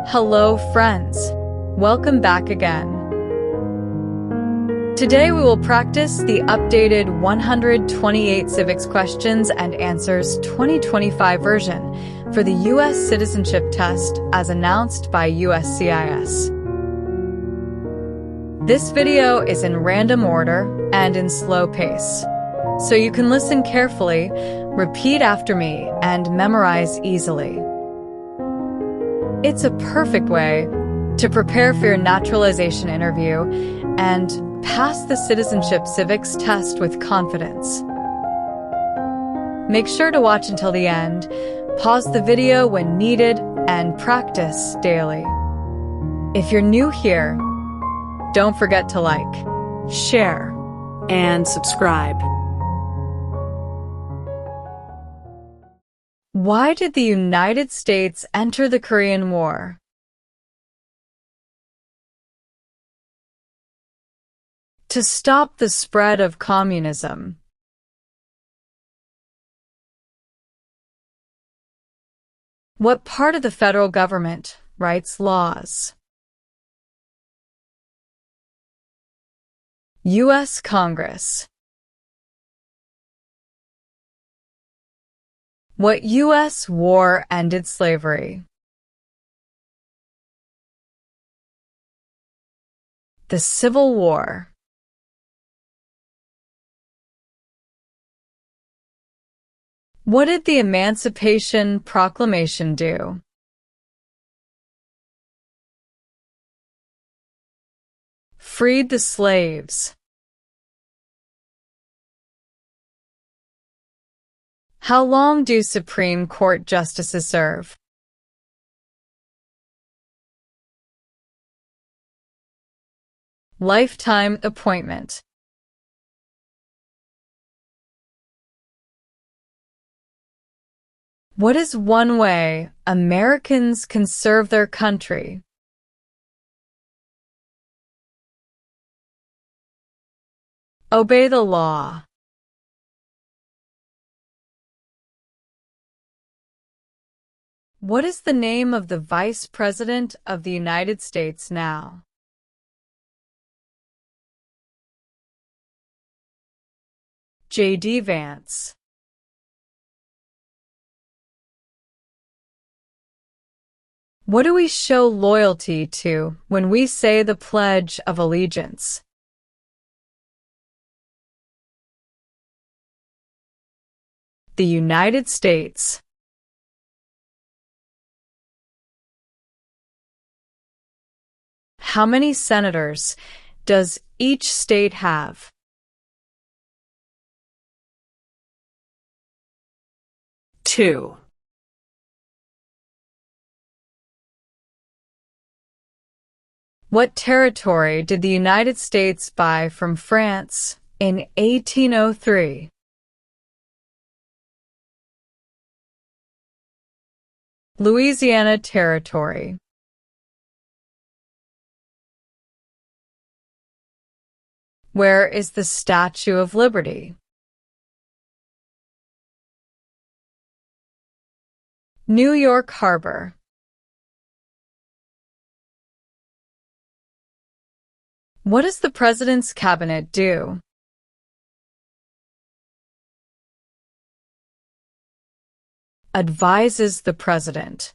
Hello, friends. Welcome back again. Today we will practice the updated 128 Civics Questions and Answers 2025 version for the U.S. Citizenship Test as announced by USCIS. This video is in random order and in slow pace, so you can listen carefully, repeat after me, and memorize easily. It's a perfect way to prepare for your naturalization interview and pass the Citizenship Civics Test with confidence. Make sure to watch until the end, pause the video when needed, and practice daily. If you're new here, don't forget to like, share, and subscribe. Why did the United States enter the Korean War? To stop the spread of communism. What part of the federal government writes laws? U.S. Congress. What U.S. war ended slavery? The Civil War. What did the Emancipation Proclamation do? Freed the slaves. How long do Supreme Court justices serve? Lifetime appointment. What is one way Americans can serve their country? Obey the law. What is the name of the Vice President of the United States now? J.D. Vance. What do we show loyalty to when we say the Pledge of Allegiance? The United States. How many senators does each state have? 2. What territory did the United States buy from France in 1803? Louisiana Territory. Where is the Statue of Liberty? New York Harbor. What does the President's Cabinet do? Advises the President.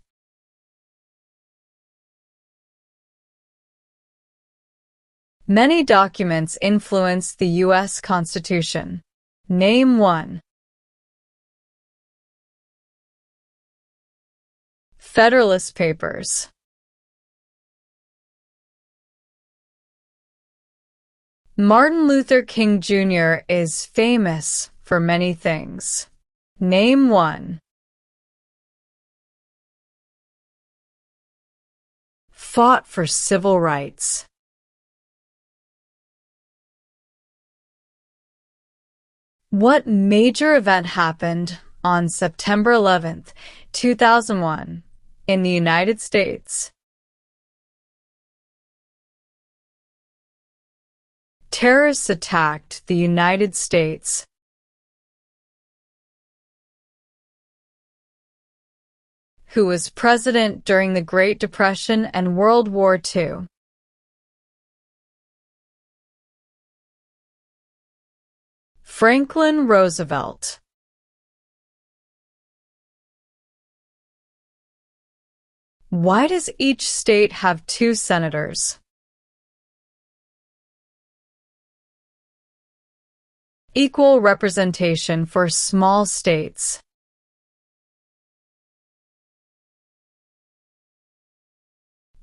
Many documents influence the U.S. Constitution. Name one. Federalist Papers. Martin Luther King Jr. is famous for many things. Name one. Fought for civil rights. What major event happened on September 11th, 2001 in the United States? Terrorists attacked the United States. Who was president during the Great Depression and World War II? Franklin Roosevelt. Why does each state have 2 senators? Equal representation for small states.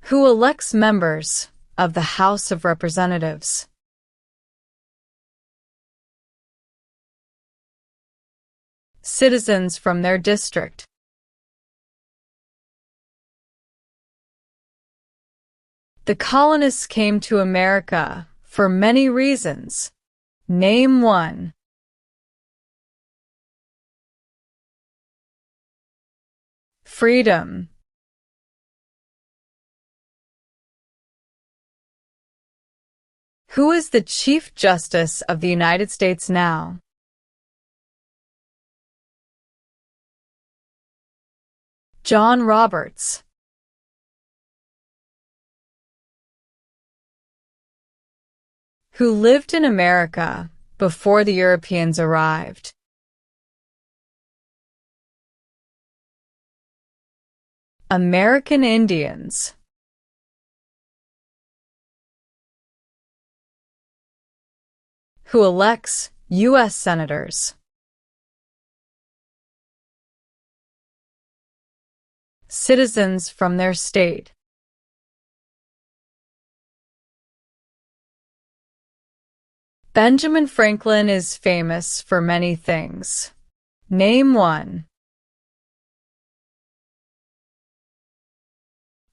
Who elects members of the House of Representatives? Citizens from their district. The colonists came to America for many reasons. Name one. Freedom. Who is the Chief Justice of the United States now? John Roberts. Who lived in America before the Europeans arrived? American Indians. Who elects U.S. senators? Citizens from their state. Benjamin Franklin is famous for many things. Name one.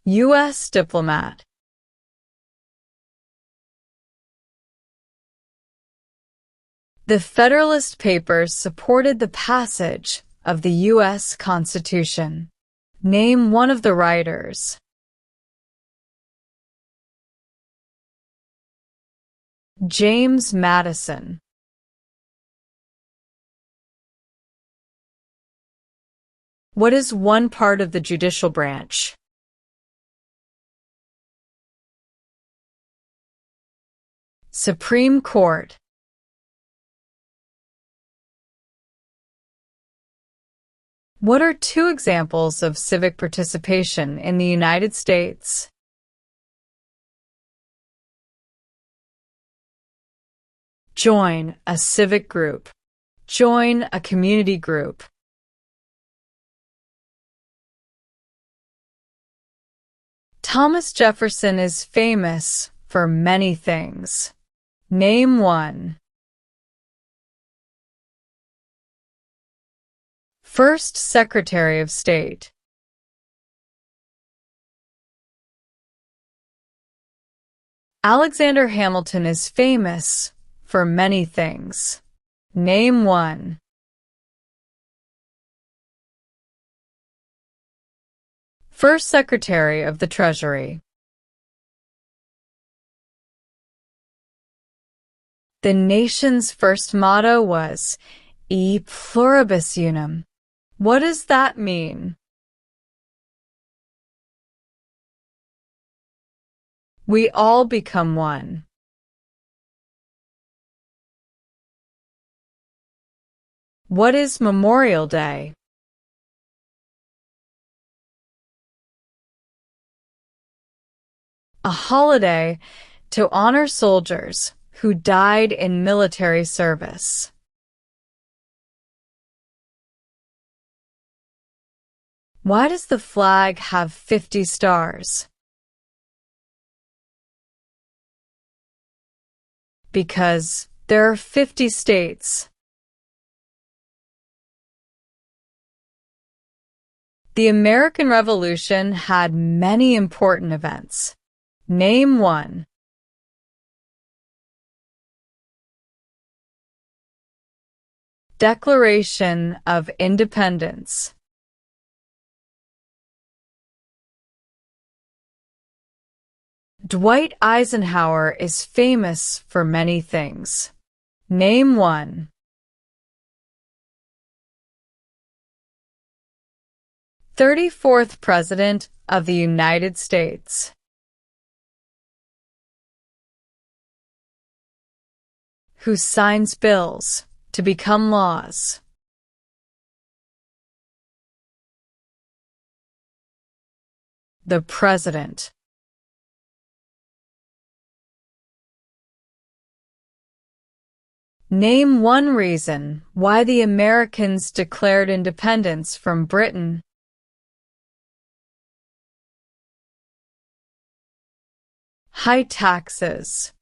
U.S. diplomat. The Federalist Papers supported the passage of the U.S. Constitution. Name one of the writers. James Madison. What is one part of the judicial branch? Supreme Court. What are 2 examples of civic participation in the United States? Join a civic group. Join a community group. Thomas Jefferson is famous for many things. Name one. First Secretary of State. Alexander Hamilton is famous for many things. Name one. First Secretary of the Treasury. The nation's first motto was E pluribus unum. What does that mean? We all become one. What is Memorial Day? A holiday to honor soldiers who died in military service. Why does the flag have 50 stars? Because there are 50 states. The American Revolution had many important events. Name one. Declaration of Independence. Dwight Eisenhower is famous for many things. Name one. 34th President of the United States. Who signs bills to become laws? The President. Name one reason why the Americans declared independence from Britain. High taxes.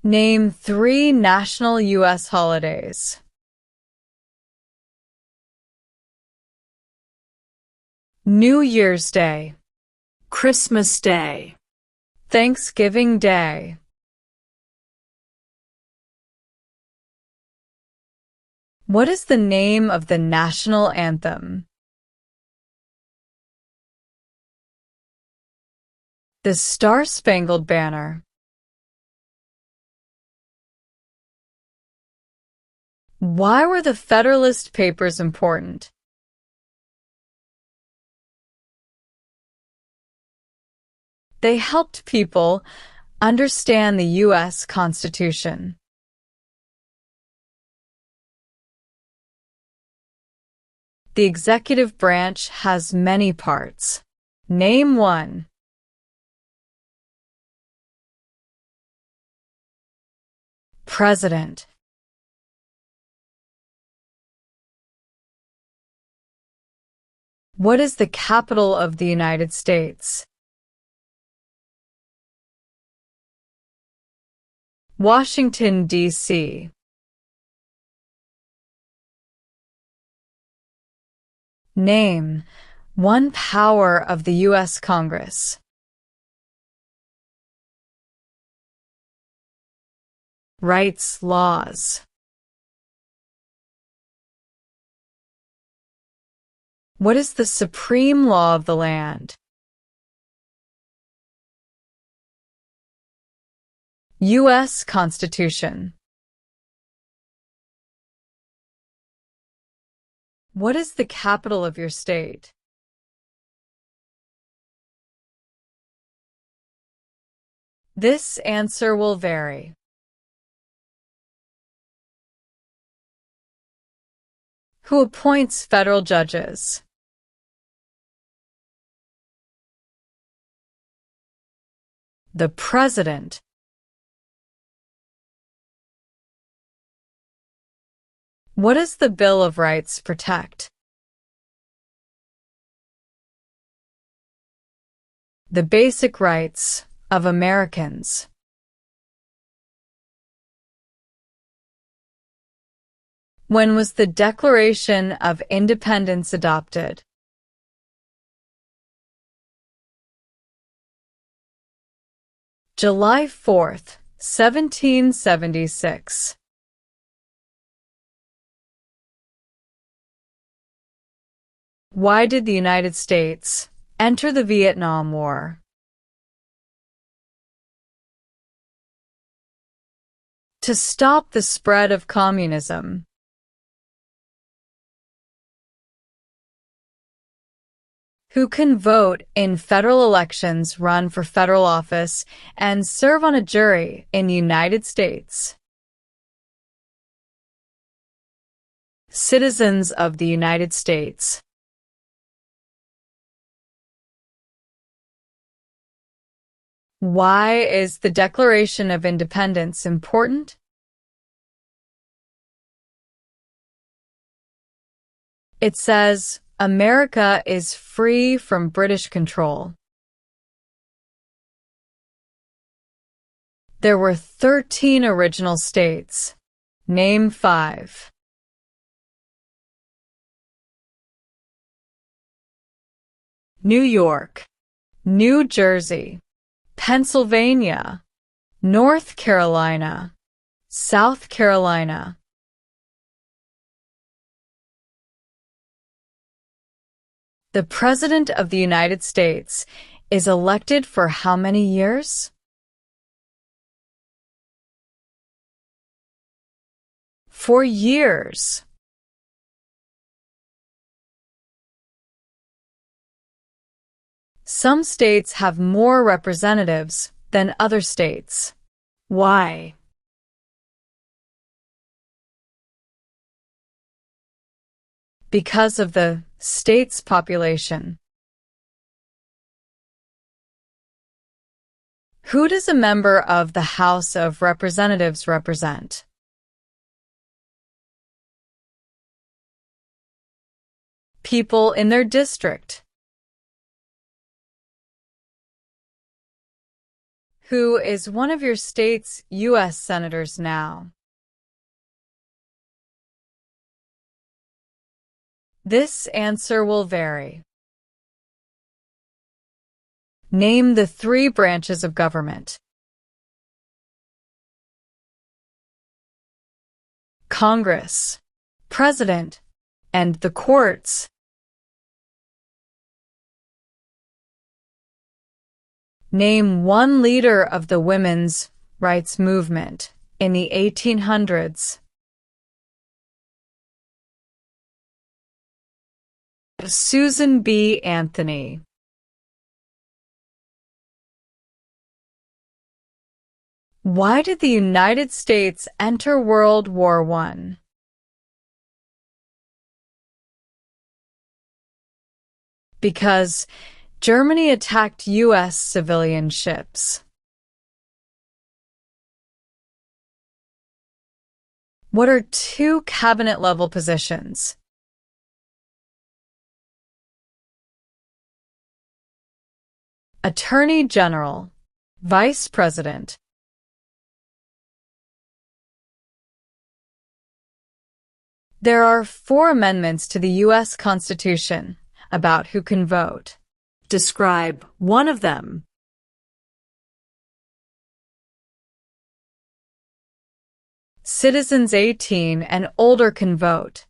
Name 3 national U.S. holidays. New Year's Day, Christmas Day, Thanksgiving Day. What is the name of the national anthem? The Star-Spangled Banner. Why were the Federalist Papers important? They helped people understand the U.S. Constitution. The executive branch has many parts. Name one. President. What is the capital of the United States? Washington, D.C. Name one power of the U.S. Congress. Writes laws. What is the supreme law of the land? U.S. Constitution. What is the capital of your state? This answer will vary. Who appoints federal judges? The President. What does the Bill of Rights protect? The basic rights of Americans. When was the Declaration of Independence adopted? July 4th, 1776. Why did the United States enter the Vietnam War? To stop the spread of communism. Who can vote in federal elections, run for federal office, and serve on a jury in the United States? Citizens of the United States. Why is the Declaration of Independence important? It says, America is free from British control. There were 13 original states. Name 5. New York, New Jersey, Pennsylvania, North Carolina, South Carolina. The President of the United States is elected for how many years? For years. Some states have more representatives than other states. Why? Because of the state's population. Who does a member of the House of Representatives represent? People in their district. Who is one of your state's U.S. senators now? This answer will vary. Name the 3 branches of government. Congress, President, and the courts. Name one leader of the women's rights movement in the 1800s. Susan B. Anthony. Why did the United States enter World War I? Because Germany attacked U.S. civilian ships. What are 2 cabinet-level positions? Attorney General, Vice President. There are 4 amendments to the U.S. Constitution about who can vote. Describe one of them. Citizens 18 and older can vote.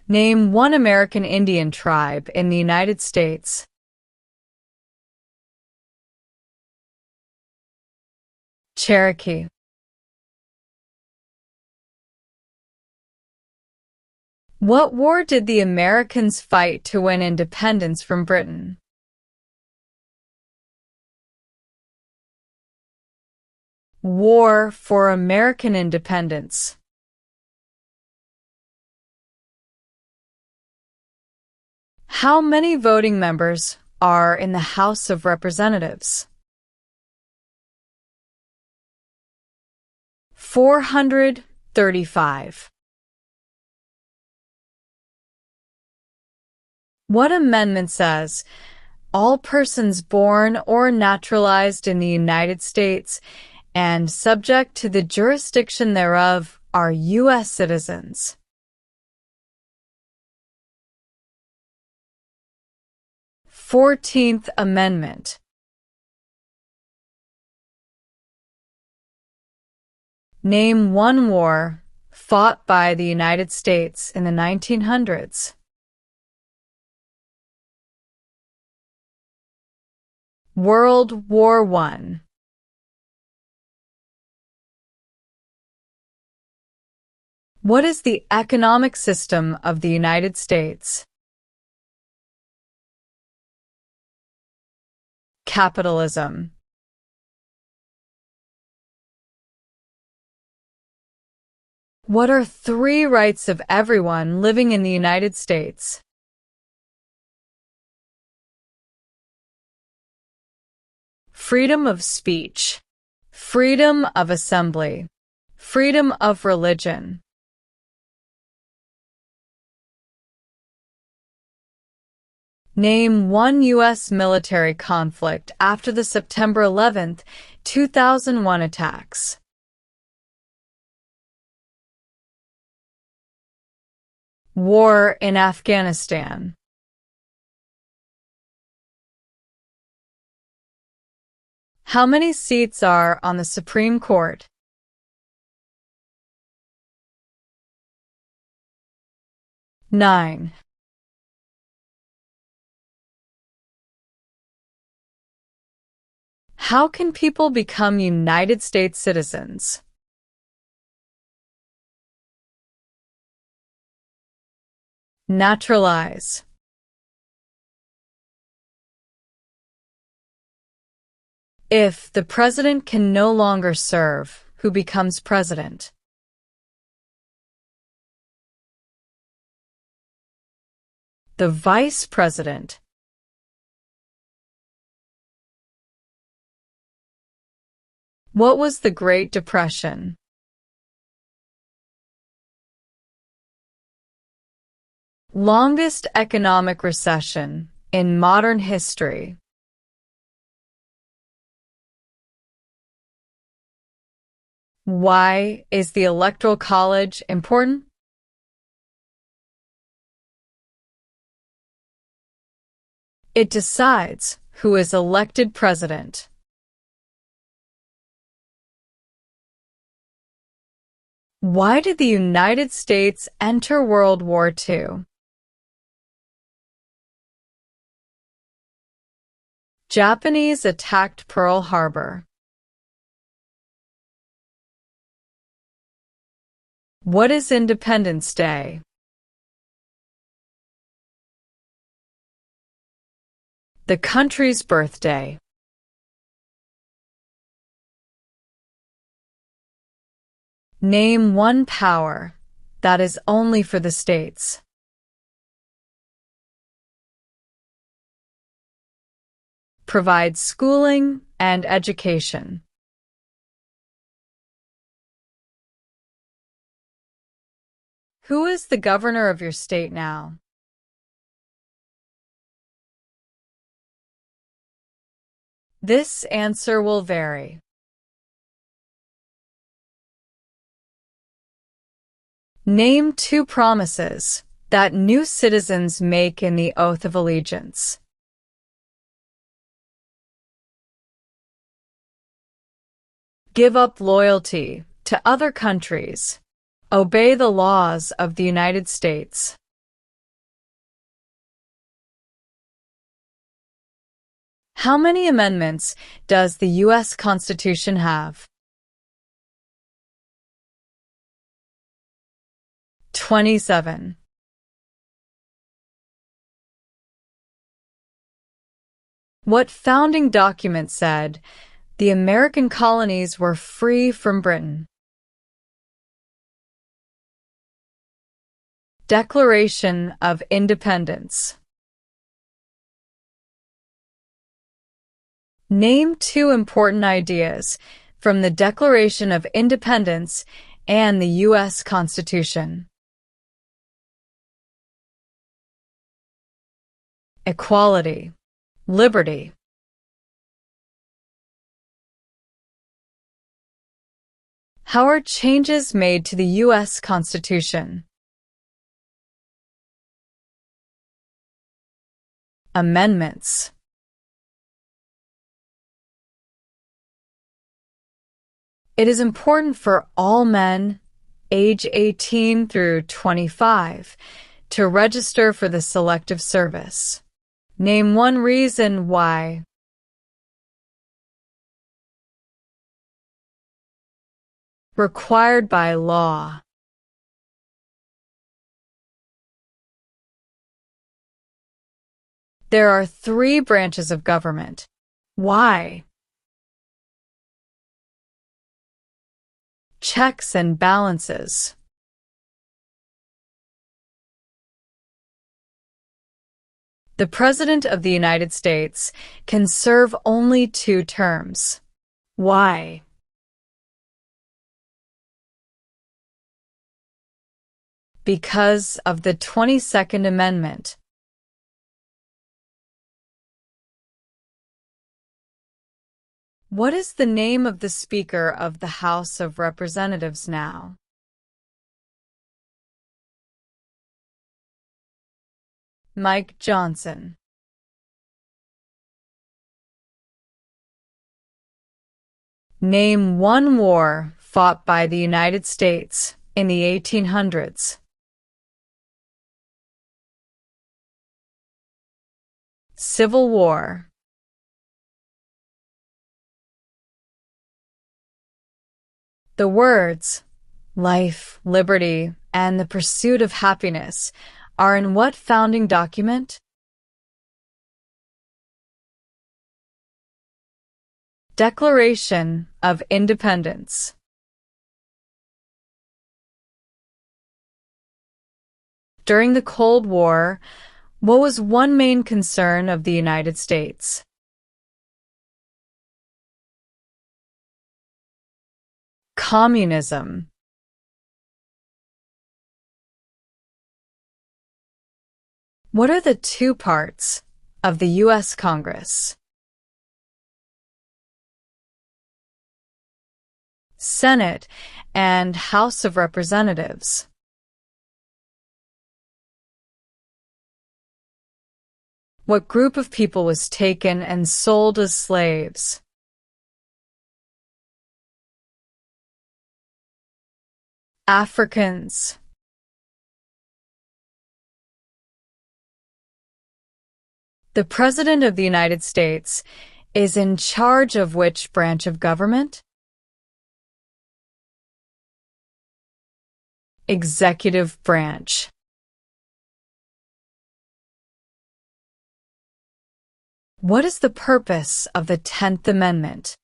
Name one American Indian tribe in the United States. Cherokee. What war did the Americans fight to win independence from Britain? War for American Independence. How many voting members are in the House of Representatives? 435. What amendment says, all persons born or naturalized in the United States and subject to the jurisdiction thereof are U.S. citizens? 14th Amendment. Name one war fought by the United States in the 1900s. World War I. What is the economic system of the United States? Capitalism. What are 3 rights of everyone living in the United States? Freedom of speech, freedom of assembly, freedom of religion. Name one U.S. military conflict after the September 11, 2001 attacks. War in Afghanistan. How many seats are on the Supreme Court? 9. How can people become United States citizens? Naturalize. If the president can no longer serve, who becomes president? The vice president. What was the Great Depression? Longest economic recession in modern history. Why is the Electoral College important? It decides who is elected president. Why did the United States enter World War II? Japanese attacked Pearl Harbor. What is Independence Day? The country's birthday. Name one power that is only for the states. Provide schooling and education. Who is the governor of your state now? This answer will vary. Name two promises that new citizens make in the Oath of Allegiance. Give up loyalty to other countries. Obey the laws of the United States. How many amendments does the U.S. Constitution have? 27. What founding document said the American colonies were free from Britain? Declaration of Independence. Name two important ideas from the Declaration of Independence and the U.S. Constitution. Equality, liberty. How are changes made to the U.S. Constitution? Amendments. It is important for all men, age 18 through 25, to register for the Selective Service. Name one reason why. Required by law. There are three branches of government. Why? Checks and balances. The President of the United States can serve only 2 terms. Why? Because of the 22nd Amendment. What is the name of the Speaker of the House of Representatives now? Mike Johnson. Name one war fought by the United States in the 1800s. Civil War. The words life, liberty, and the pursuit of happiness are in what founding document? Declaration of Independence. During the Cold War, what was one main concern of the United States? Communism. What are the two parts of the U.S. Congress? Senate and House of Representatives. What group of people was taken and sold as slaves? Africans. The President of the United States is in charge of which branch of government? Executive branch. What is the purpose of the 10th Amendment?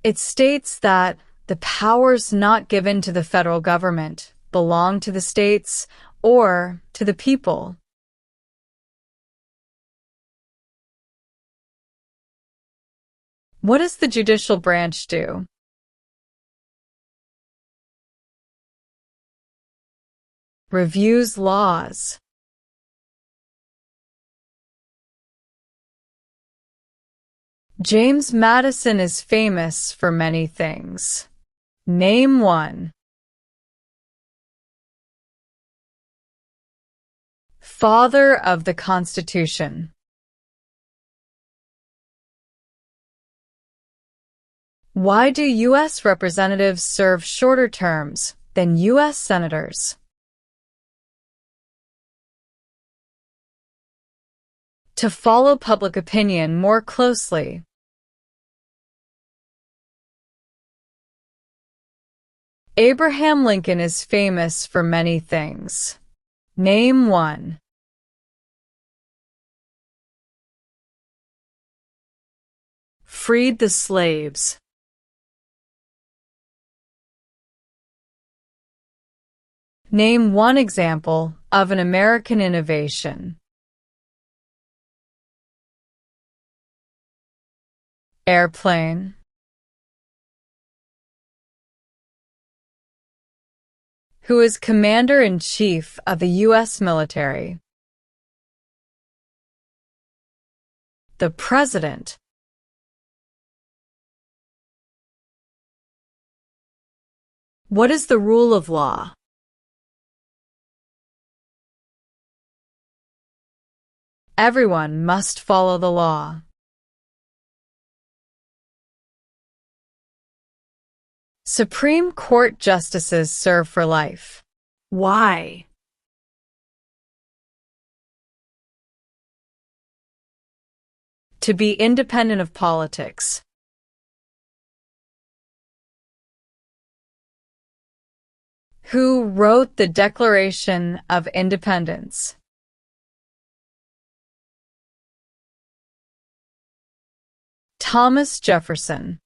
It states that the powers not given to the federal government belong to the states or to the people. What does the judicial branch do? Reviews laws. James Madison is famous for many things. Name one. Father of the Constitution. Why do U.S. representatives serve shorter terms than U.S. senators? To follow public opinion more closely. Abraham Lincoln is famous for many things. Name one. Freed the slaves. Name one example of an American innovation. Airplane. Who is Commander-in-Chief of the U.S. military? The President. What is the rule of law? Everyone must follow the law. Supreme Court justices serve for life. Why? To be independent of politics. Who wrote the Declaration of Independence? Thomas Jefferson.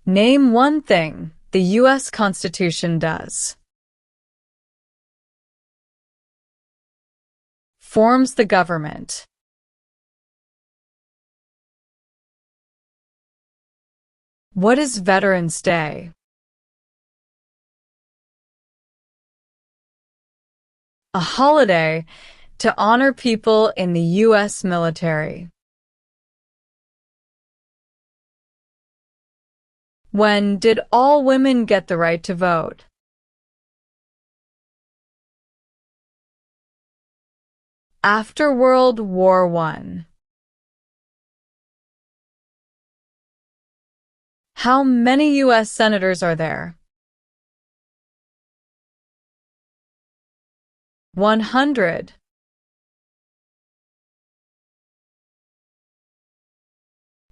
Name one thing the U.S. Constitution does. Forms the government. What is Veterans Day? A holiday to honor people in the U.S. military. When did all women get the right to vote? After World War I. How many U.S. senators are there? 100.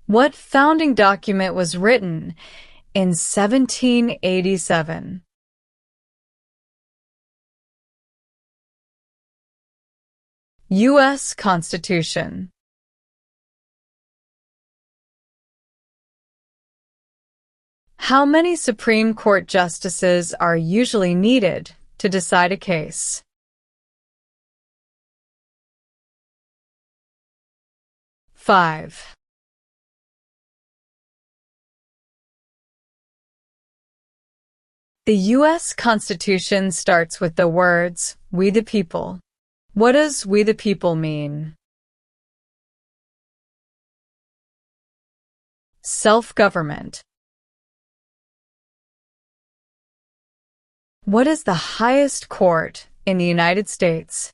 What founding document was written in 1787? U.S. Constitution. How many Supreme Court justices are usually needed to decide a case? 5. The U.S. Constitution starts with the words, "We the people." What does "we the people" mean? Self-government. What is the highest court in the United States?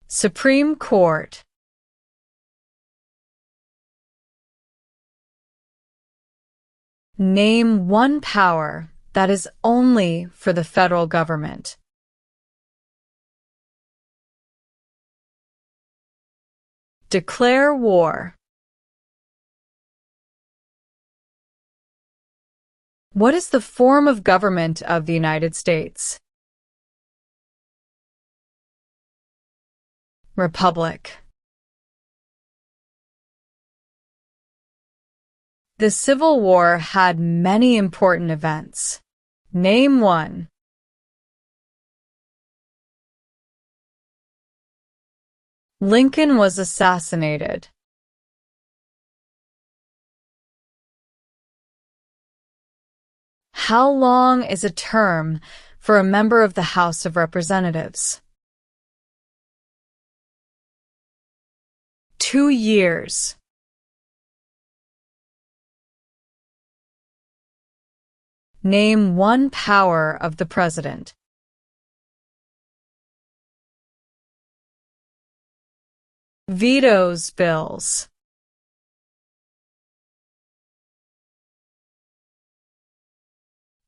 Supreme Court. Name one power that is only for the federal government. Declare war. What is the form of government of the United States? Republic. The Civil War had many important events. Name one. Lincoln was assassinated. How long is a term for a member of the House of Representatives? 2 years. Name one power of the President. Vetoes bills.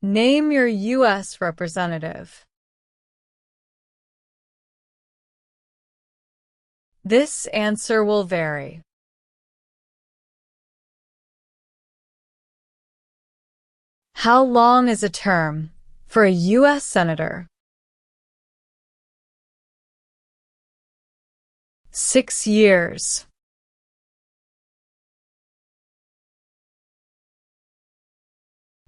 Name your U.S. representative. This answer will vary. How long is a term for a U.S. Senator? 6 years.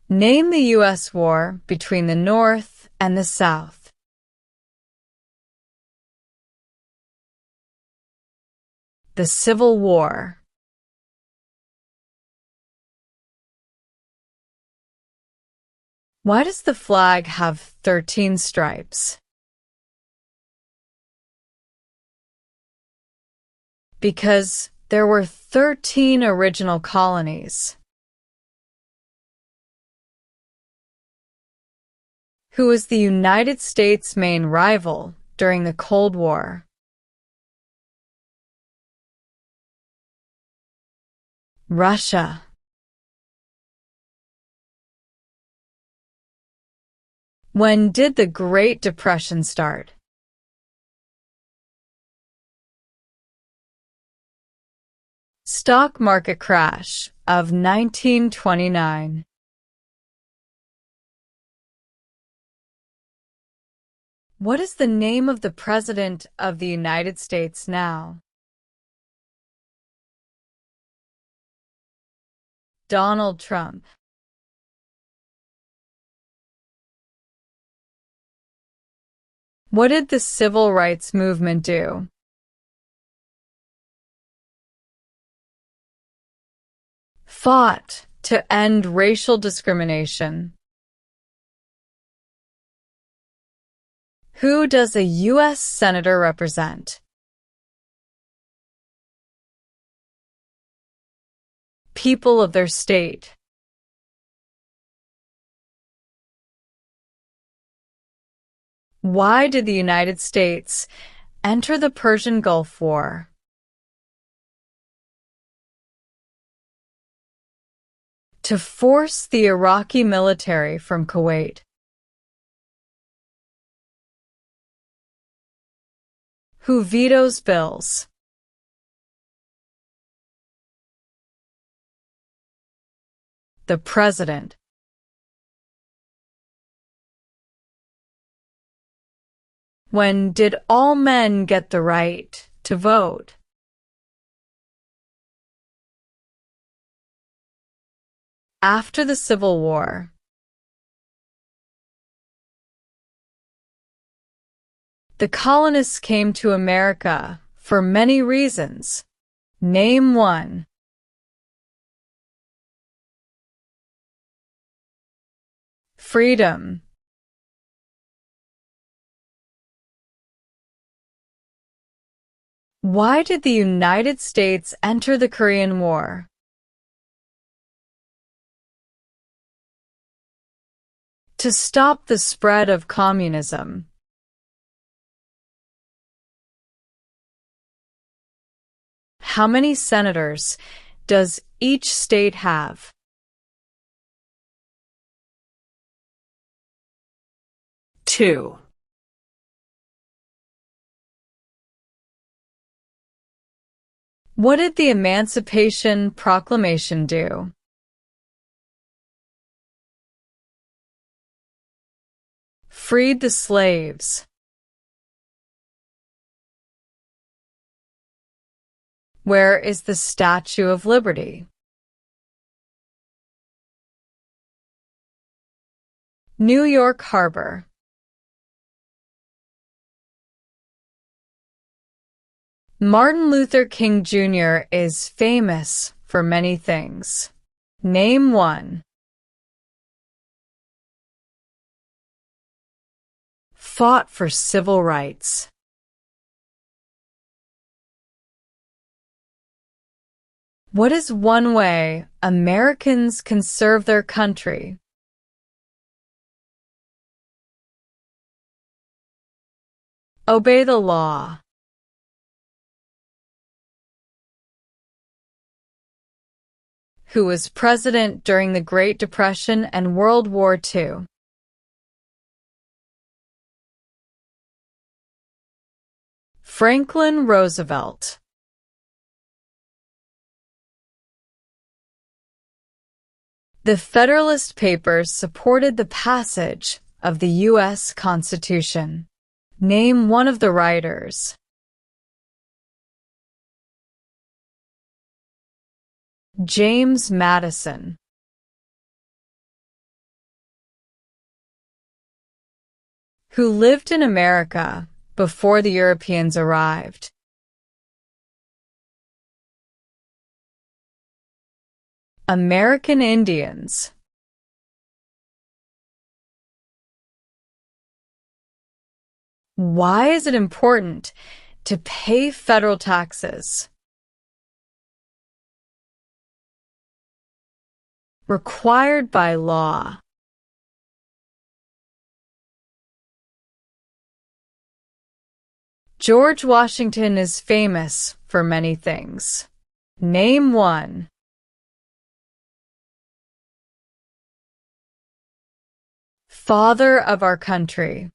Name the U.S. war between the North and the South. The Civil War. Why does the flag have 13 stripes? Because there were 13 original colonies. Who was the United States' main rival during the Cold War? Russia. When did the Great Depression start? Stock market crash of 1929. What is the name of the President of the United States now? Donald Trump. What did the Civil Rights Movement do? Fought to end racial discrimination. Who does a U.S. Senator represent? People of their state. Why did the United States enter the Persian Gulf War? To force the Iraqi military from Kuwait. Who vetoes bills? The President. When did all men get the right to vote? After the Civil War. The colonists came to America for many reasons. Name one. Freedom. Why did the United States enter the Korean War? To stop the spread of communism. How many senators does each state have? 2. What did the Emancipation Proclamation do? Freed the slaves. Where is the Statue of Liberty? New York Harbor. Martin Luther King Jr. is famous for many things. Name one. Fought for civil rights. What is one way Americans can serve their country? Obey the law. Who was president during the Great Depression and World War II? Franklin Roosevelt. The Federalist Papers supported the passage of the U.S. Constitution. Name one of the writers. James Madison. Who lived in America before the Europeans arrived? American Indians. Why is it important to pay federal taxes? Required by law. George Washington is famous for many things. Name one. Father of our country.